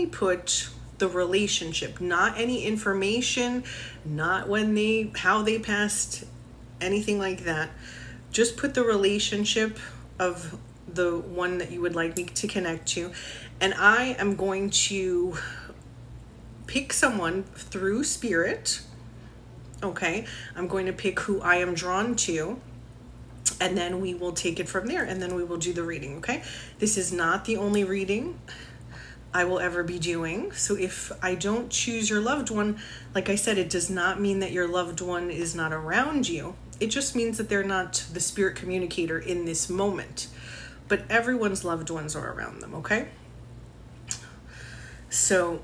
only put the relationship, not any information, not how they passed, anything like that. Just put the relationship of the one that you would like me to connect to. And I am going to pick someone through spirit. Okay. I'm going to pick who I am drawn to. And then we will take it from there. And then we will do the reading. Okay. This is not the only reading I will ever be doing. So if I don't choose your loved one, like I said, it does not mean that your loved one is not around you. It just means that they're not the spirit communicator in this moment. But everyone's loved ones are around them, okay? So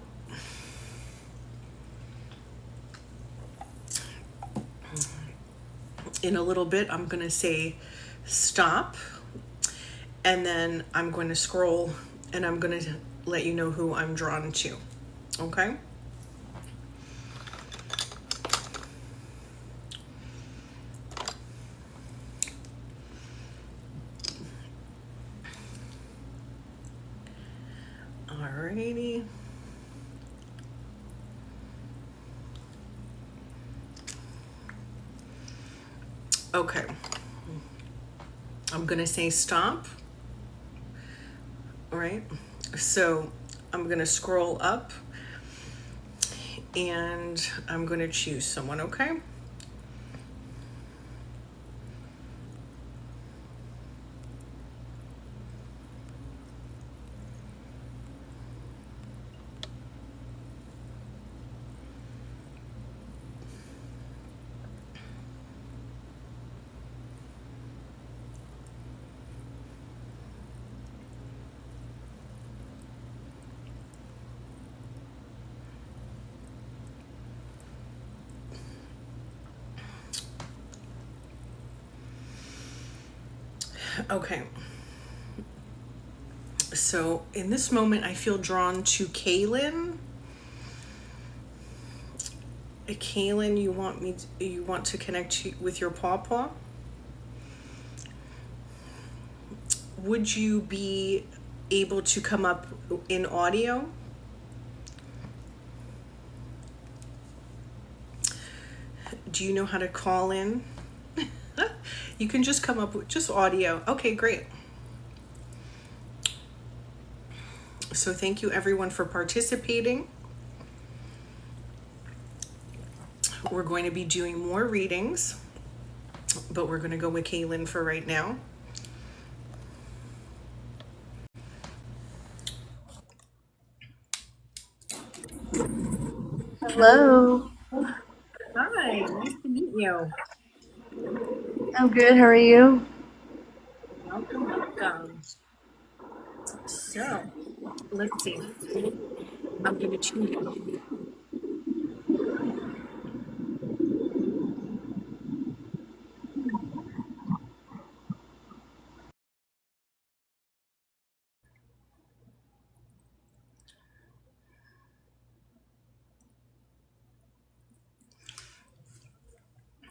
in a little bit, I'm going to say stop. And then I'm going to scroll and I'm going to let you know who I'm drawn to. Okay? Alrighty. Okay. I'm going to say stop. All right. So I'm going to scroll up and I'm going to choose someone, okay? Okay. So in this moment, I feel drawn to Kalyn. Kalyn, you want to connect with your pawpaw? Would you be able to come up in audio? Do you know how to call in? You can just come up with just audio. Okay, great. So thank you everyone for participating. We're going to be doing more readings, but we're going to go with Kalyn for right now. Hello. Hi, nice to meet you. I'm good. How are you? Welcome, welcome. So, let's see. I'm going to choose you.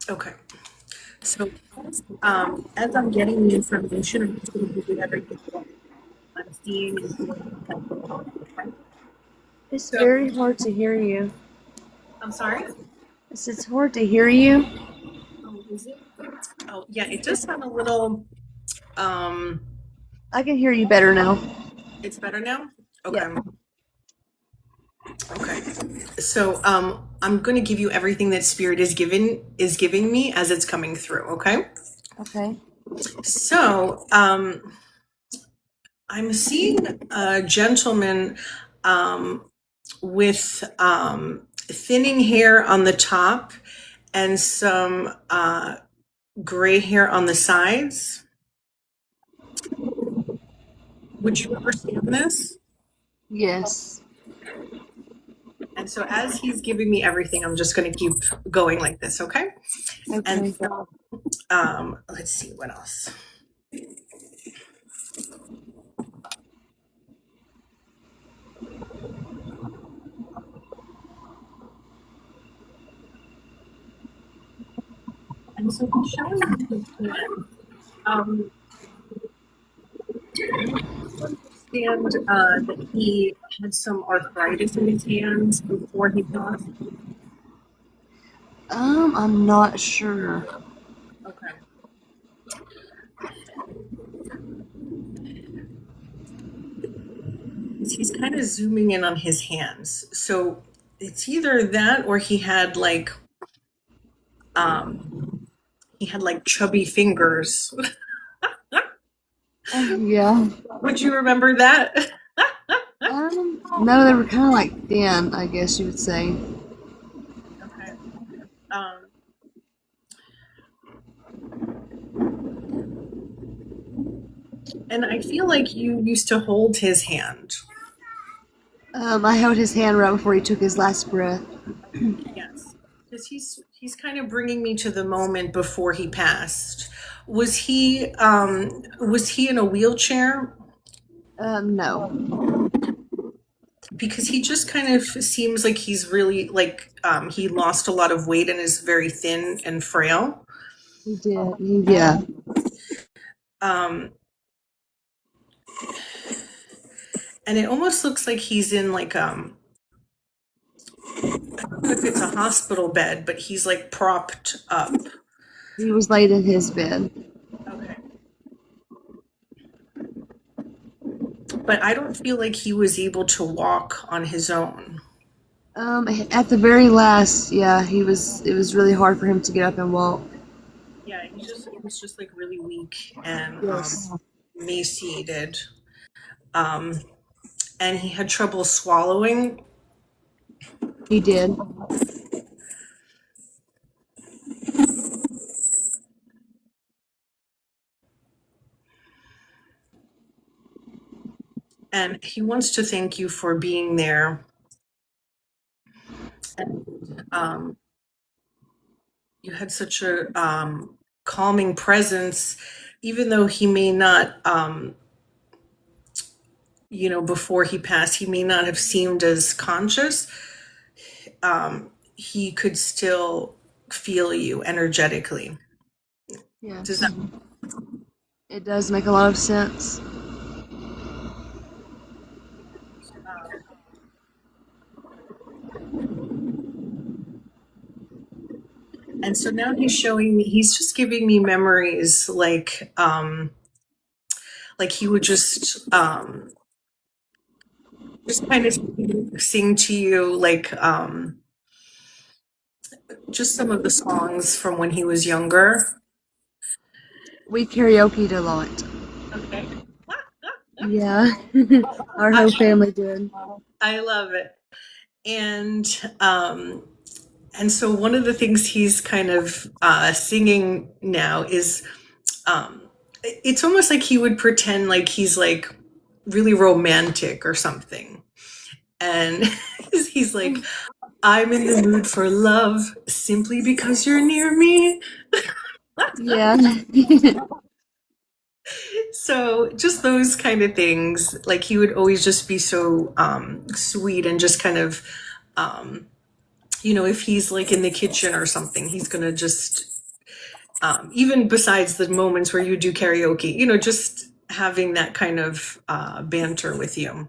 Okay. So, as I'm getting the information, I'm just going to give you everything I'm seeing and feeling. Okay. It's So, very hard to hear you. I'm sorry? It's hard to hear you. Oh, is it? Oh, yeah, it does sound a little, I can hear you better now. it's better now? Okay. Yeah. Okay. So, I'm going to give you everything that Spirit is giving me as it's coming through, okay? Okay. So, I'm seeing a gentleman with thinning hair on the top and some gray hair on the sides. Would you understand this? Yes. And so as he's giving me everything, I'm just going to keep going like this, okay? And Okay. so, let's see what else. And so he's showing me his hand. I understand that he had some arthritis in his hands before he passed? I'm not sure. Okay. He's kind of zooming in on his hands. So it's either that or um he had like chubby fingers. Yeah. Would you remember that? No, they were kind of like thin, I guess you would say. Okay. Um, and I feel like you used to hold his hand. I held his hand right before he took his last breath. Yes. Because he's kind of bringing me to the moment before he passed. Was he in a wheelchair? No, Because he just kind of seems like he's really like he lost a lot of weight and is very thin and frail. he did. Yeah, Um, and it almost looks like he's in like I don't know if it's a hospital bed, but he's like propped up. he was laid in his bed. Okay. But I don't feel like he was able to walk on his own. At the very last, yeah, he was. It was really hard for him to get up and walk. Yeah, he was just like really weak and Yes, emaciated. Um, and he had trouble swallowing. he did. And he wants to thank you for being there. And you had such a calming presence, even though he may not, before he passed, he may not have seemed as conscious. He could still feel you energetically. Does Yes, that? it does make a lot of sense. And so now he's showing me. He's just giving me memories, like he would just kind of sing to you, like just some of the songs from when he was younger. We karaoke'd a lot. Okay. Yeah, our I, whole family did. I love it. And and so one of the things he's kind of singing now is it's almost like he would pretend like he's like really romantic or something. And he's like, I'm in the mood for love simply because you're near me. Yeah, So just those kind of things, like he would always just be so sweet and just kind of, um, if he's like in the kitchen or something, he's gonna just, even besides the moments where you do karaoke, just having that kind of banter with you.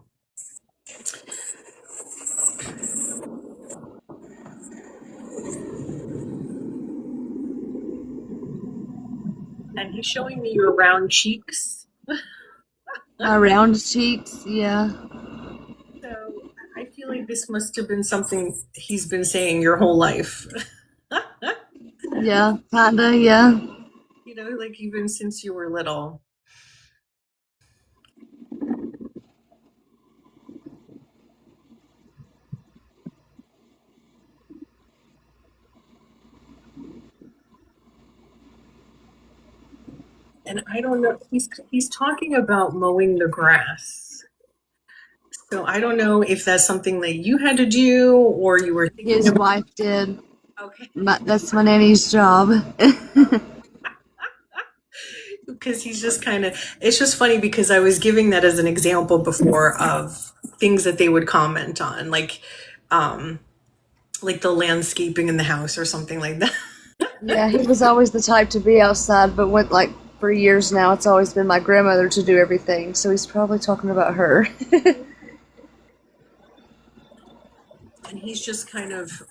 And he's showing me your round cheeks. my round cheeks. Yeah, So I feel like this must have been something he's been saying your whole life. yeah, kinda. Yeah. Like even since you were little. And I don't know, he's talking about mowing the grass. So I don't know if that's something that you had to do or you were thinking His about. wife did. Okay. That's my nanny's job. Because he's just kind of, it's just funny because I was giving that as an example before of things that they would comment on, um, like the landscaping in the house or something like that. Yeah, he was always the type to be outside, but went like for years now, it's always been my grandmother to do everything. So he's probably talking about her. and he's just kind of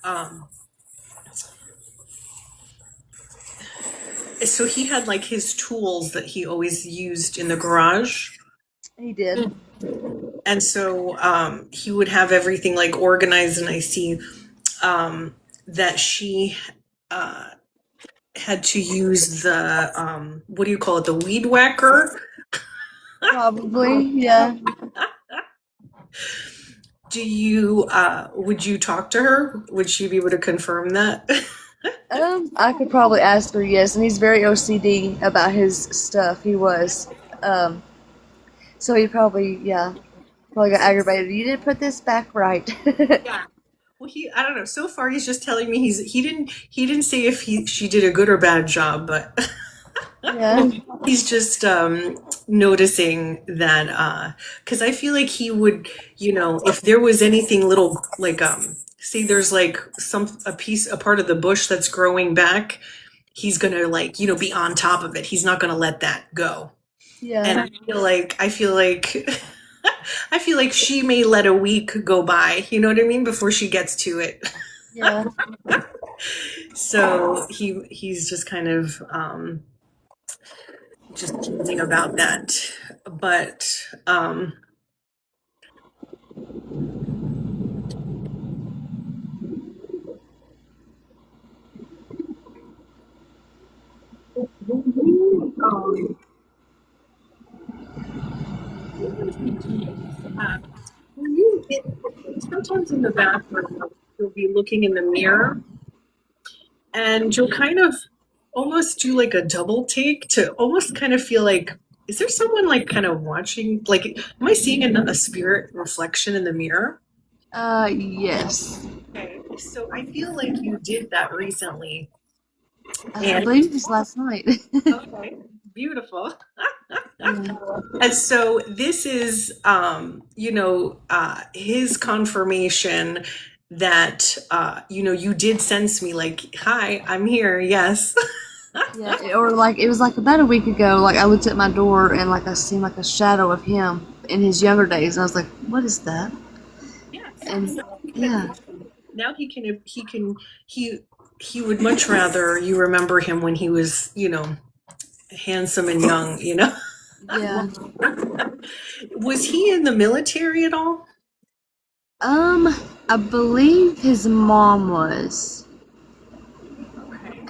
so he had like his tools that he always used in the garage. He did. And so he would have everything like organized, and I see that she uh, had to use the what do you call it, the weed whacker. Probably, yeah. Do you would you talk to her? Would she be able to confirm that? I could probably ask her, yes, and he's very OCD about his stuff. He was. Um, so he probably, yeah, probably got aggravated. You didn't put this back right. Yeah. Well, I don't know. So far, he's just telling me he didn't say if she did a good or bad job, but Yeah, he's just noticing that because I feel like he would, if there was anything little like see there's like a part of the bush that's growing back, he's gonna like be on top of it. He's not gonna let that go. And yeah, I feel like I feel like she may let a week go by, you know what I mean, before she gets to it. yeah. So he's just kind of just teasing about that. But um, uh, sometimes in the bathroom, you'll be looking in the mirror and you'll kind of almost do like a double take to almost kind of feel like, is there someone like kind of watching? Like, am I seeing a spirit reflection in the mirror? Yes. Okay, so I feel like you did that recently. I And believe it was last night. okay, beautiful. Yeah. And so this is, his confirmation that, you did sense me like, hi, I'm here. Yes. Yeah, or like it was like about a week ago. Like I looked at my door and like I seen like a shadow of him in his younger days, and I was like, "What is that?" Yes. And So yeah, now he he would much rather you remember him when he was, handsome and young. yeah. Was he in the military at all? Um, I believe his mom was.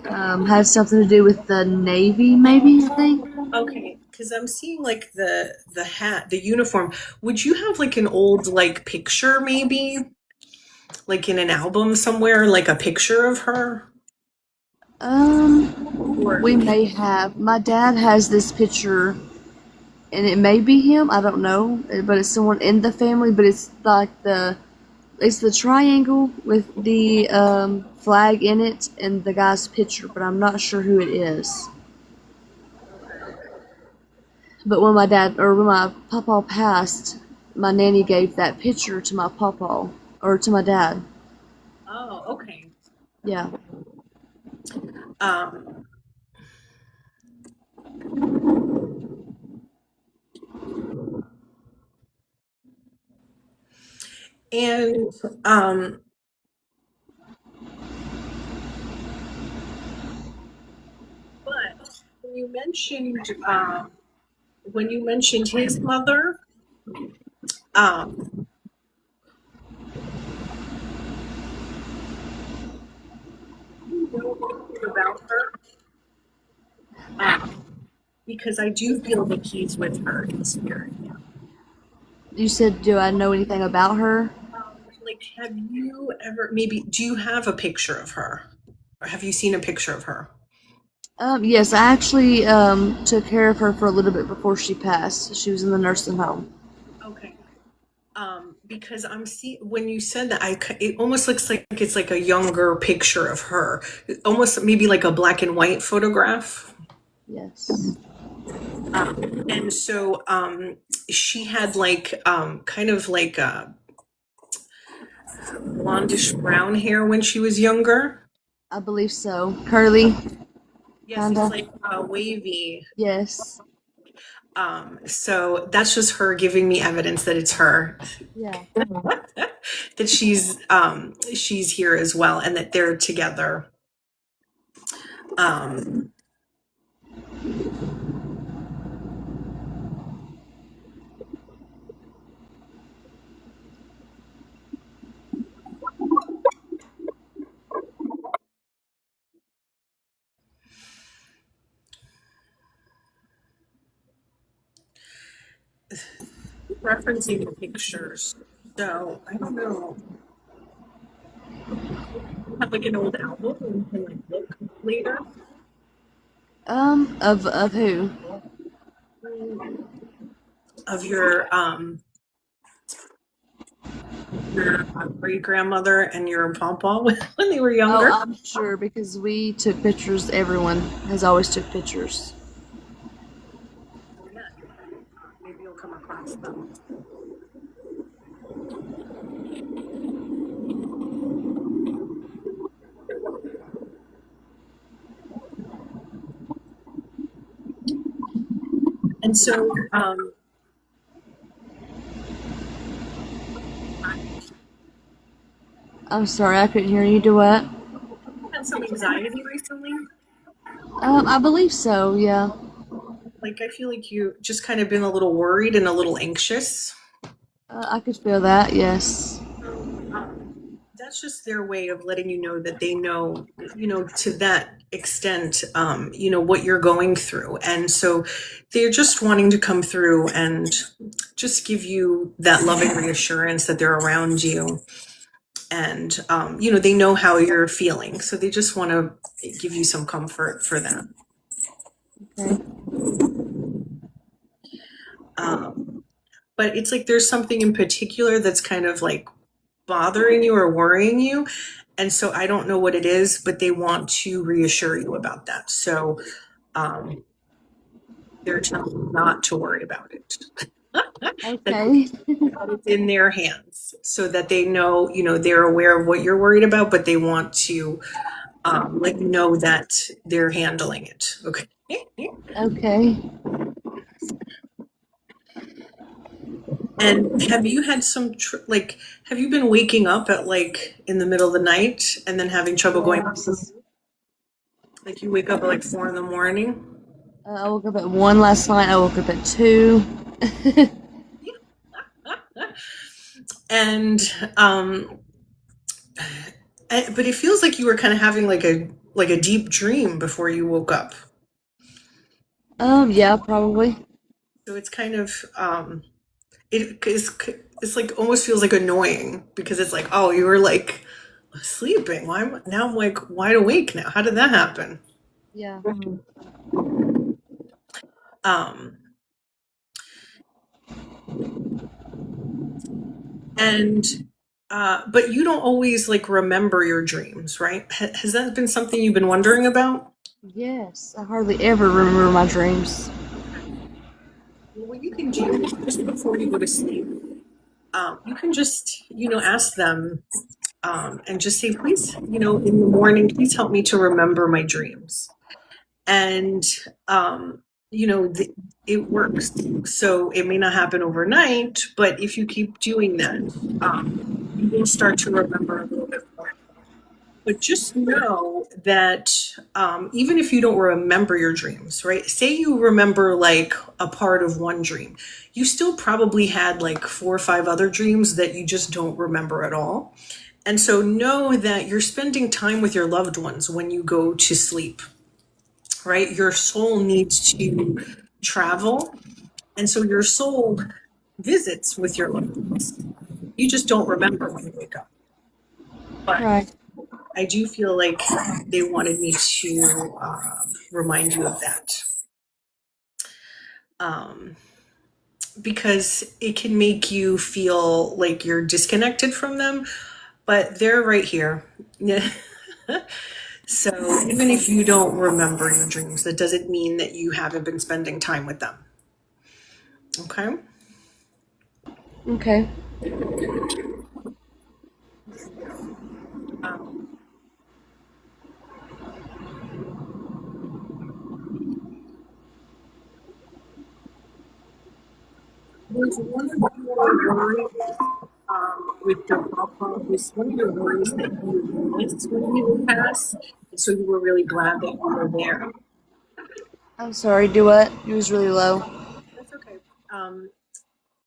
Okay. Had something to do with the Navy, maybe, I think. Okay, because I'm seeing like the hat, the uniform. Would you have like an old like picture maybe, like in an album somewhere, like a picture of her? Or We may have. My dad has this picture, and it may be him. I don't know, but it's someone in the family. But it's like it's the triangle with the flag in it and the guy's picture, but I'm not sure who it is. But when my papa passed, my nanny gave that picture to my papa or to my dad. oh, okay. Yeah. Um, and um, but when you mentioned his mother, um, you know about her, because I do feel that he's with her in spirit. You said, do I know anything about her? Like, have you ever maybe do you have a picture of her? Or have you seen a picture of her? Yes, I actually took care of her for a little bit before she passed. She was in the nursing home. Okay. Because when you said that, it almost looks like it's like a younger picture of her, almost maybe like a black and white photograph. Yes. And so she had like kind of like blondish brown hair when she was younger. I believe so. Curly, Yes, it's kinda. like wavy. Yes. So that's just her giving me evidence that it's her, Yeah. that she's here as well, and that they're together. Um, Referencing the pictures. So I don't know. Have like an old album and you can like look later. Of who? Of your great grandmother and your papa when they were Oh, younger. I'm sure because we took pictures. Everyone has always took pictures. Yeah, maybe you'll come across them. And so I'm sorry, I couldn't hear you. Do what? had some anxiety recently. I believe so. Yeah. Like I feel like you just kind of been a little worried and a little anxious. I could feel that. Yes. That's just their way of letting you know that they know, to that extent, what you're going through. And so they're just wanting to come through and just give you that loving reassurance that they're around you. And, they know how you're feeling. So they just want to give you some comfort for that. Okay. But it's like there's something in particular that's kind of like bothering you or worrying you. And so I don't know what it is, but they want to reassure you about that. So um, they're telling you not to worry about it. That Okay. it's in their hands so that they know, they're aware of what you're worried about, but they want to let you know that they're handling it. Okay. Okay. And have you had have you been waking up at like in the middle of the night and then having trouble going back to sleep? Yes. Like you wake up at like 4 in the morning? I woke up at 1 last night. I woke up at 2. And but it feels like you were kind of having like a deep dream before you woke up. Yeah, probably. So it's kind of it's like almost feels like annoying because it's like, oh, you were like sleeping. Now I'm like wide awake now. How did that happen? Yeah. Um and but you don't always like remember your dreams, right? Has that been something you've been wondering about? Yes. I hardly ever remember my dreams. Well, what you can do just before you go to sleep, you can just, ask them and just say, please, in the morning, please help me to remember my dreams. And, it works. So it may not happen overnight, but if you keep doing that, you will start to remember a little bit more. But just know that even if you don't remember your dreams, right? Say you remember like a part of one dream, you still probably had like 4 or 5 other dreams that you just don't remember at all. And so know that you're spending time with your loved ones when you go to sleep, right? Your soul needs to travel. And so your soul visits with your loved ones. You just don't remember when you wake up. But Right. I do feel like they wanted me to remind you of that. Um, because it can make you feel like you're disconnected from them, but they're right here. Yeah. So even if you don't remember your dreams, that doesn't mean that you haven't been spending time with them. Okay? Okay. Um, one of your worries with the papa, was one of your worries that you would miss when he would pass, and so you were really glad that you were there? I'm sorry, do what? It was really low. That's okay. Um,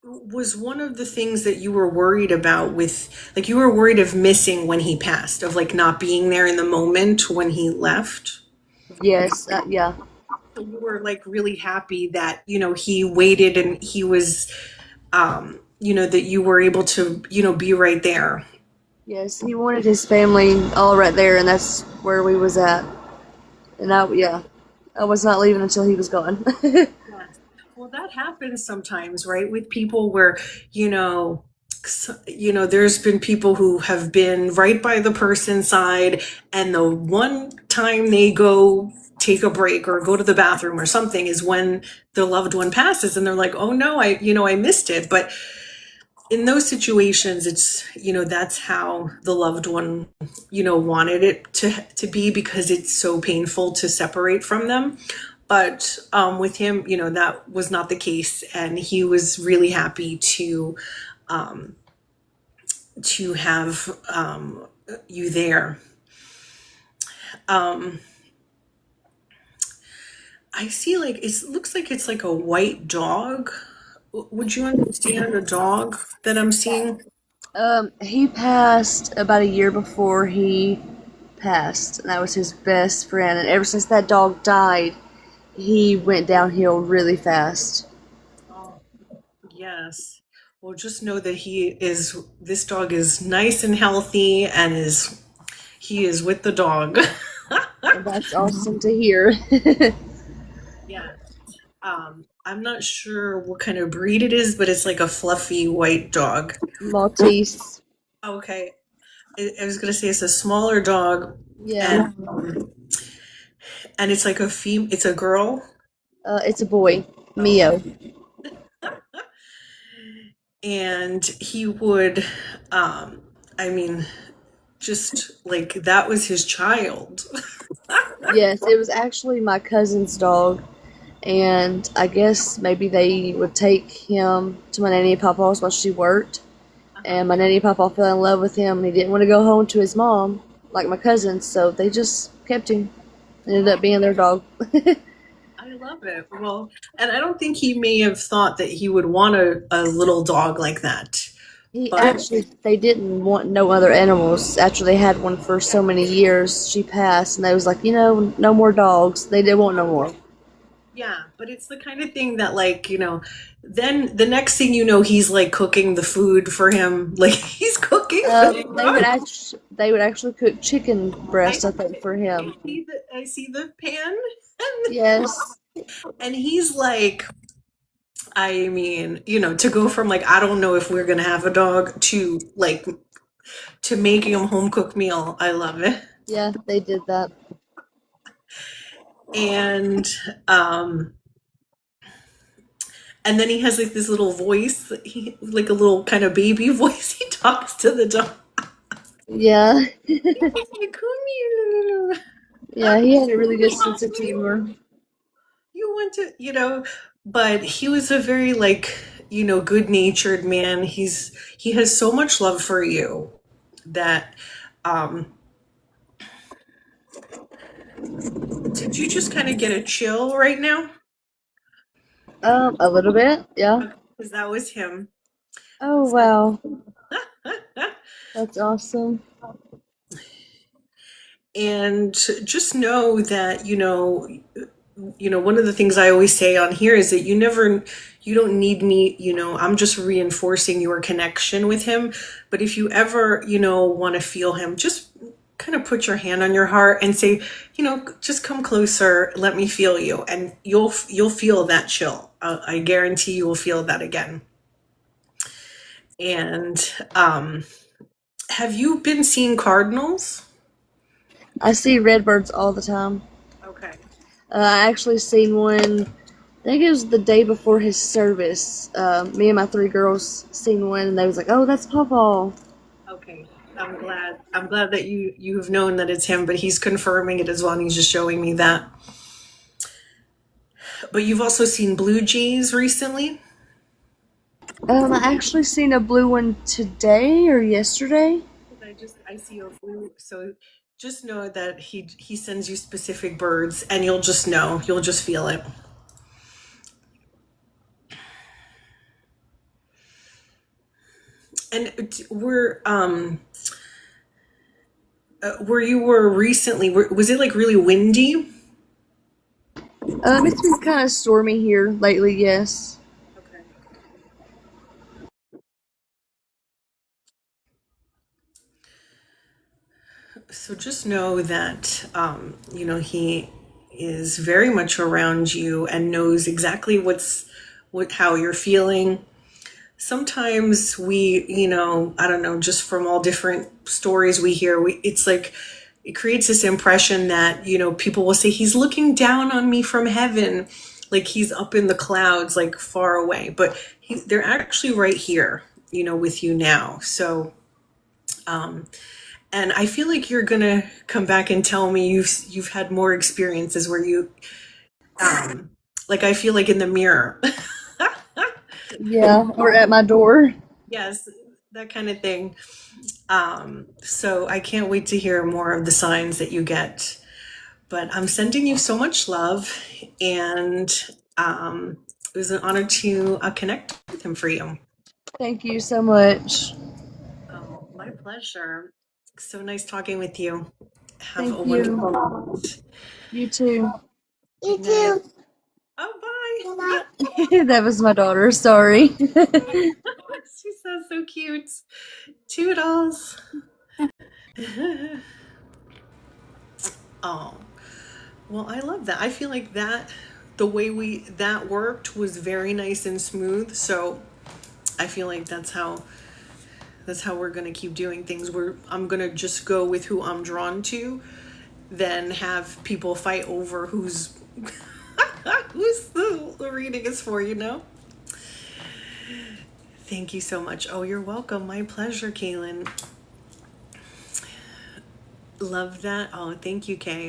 was one of the things that you were worried about with, like, you were worried of missing when he passed, of like not being there in the moment when he left? Yes, yeah. So you were like really happy that, he waited and he was, that you were able to, be right there. Yes, he wanted his family all right there, and that's where we was at. And yeah, I was not leaving until he was gone. Yes. Well, that happens sometimes, right? With people where, you know, there's been people who have been right by the person's side, and the one time they go take a break or go to the bathroom or something is when the loved one passes, and they're like, "Oh no, I missed it." But in those situations, it's, that's how the loved one, wanted it to be, because it's so painful to separate from them. But with him, that was not the case, and he was really happy to have you there. Um, I see, like, it looks like it's like a white dog. Would you understand a dog that I'm seeing? He passed about a year before he passed, and that was his best friend. And ever since that dog died, he went downhill really fast. Oh, yes. Well, just know that this dog is nice and healthy, and he is with the dog. And that's awesome to hear. Yeah. I'm not sure what kind of breed it is, but it's like a fluffy white dog. Maltese. Okay. I was gonna say it's a smaller dog, Yeah. and it's like it's a girl, It's a boy. Mio. and he would, I mean, just like that was his child. Yes, it was actually my cousin's dog, and I guess maybe they would take him to my nanny and papa's while she worked, Uh-huh. and my nanny and papa fell in love with him, and he didn't want to go home to his mom like my cousin, so they just kept him. It ended up being their dog. I love it. Well, and I don't think he may have thought that he would want a little dog like that. He But actually, they didn't want no other animals. After they had one for so many years, she passed, and they was like, no more dogs. They didn't want no more. yeah, but it's the kind of thing that, like, then the next thing you know, he's like cooking the food for him. Like, he's cooking for the dog. They would actually cook chicken I, breast, I think, for him. I see the pan, Yes, and he's like, I mean, to go from like, I don't know if we're gonna have a dog, to like, to making him home cooked meal. I love it. yeah, they did that. And um and then he has like this little voice, like a little kind of baby voice. He talks to the dog. Yeah, He's like, come here. yeah, he had a really good sense of humor. You want to, but he was a very, like, good-natured man. He has so much love for you that, um did you just kind of get a chill right now? A little bit, yeah. Because that was him. Oh wow, that's awesome. And just know that, one of the things I always say on here is that you don't need me, I'm just reinforcing your connection with him. But if you ever, want to feel him, just kind of put your hand on your heart and say, just come closer, let me feel you, and you'll feel that chill. I guarantee you will feel that again. And have you been seeing cardinals? I see redbirds all the time. Okay. I actually seen one. I think it was the day before his service. Me and my three girls seen one, and they was like, "Oh, that's Pawpaw." Okay. I'm glad that you've known that it's him, but he's confirming it as well, and he's just showing me that. But you've also seen blue jays recently? I actually seen a blue one today or yesterday. I see your blue, so just know that he sends you specific birds, and you'll just know, you'll just feel it. And where you were recently, was it like really windy? It's been kind of stormy here lately. Yes. Okay. So just know that he is very much around you and knows exactly how you're feeling. Sometimes we, I don't know, just from all different stories we hear, it's like it creates this impression that, people will say he's looking down on me from heaven, like he's up in the clouds, like far away, but they're actually right here, with you now. So, and I feel like you're gonna come back and tell me you've had more experiences where um, like I feel like in the mirror. Yeah, or at my door. Yes, that kind of thing. So I can't wait to hear more of the signs that you get. But I'm sending you so much love, and it was an honor to connect with him for you. Thank you so much. Oh, my pleasure. So nice talking with you. Have a Thank you. wonderful night. You too. Good night. Oh, bye. That was my daughter. Sorry. She sounds so cute. Toodles. Oh, well, I love that. I feel like the way that worked was very nice and smooth. So I feel like that's how we're gonna keep doing things. I'm gonna just go with who I'm drawn to, then have people fight over who's the reading is for. Thank you so much. Oh, you're welcome. My pleasure, Kalyn. Love that. Oh, thank you, Kay.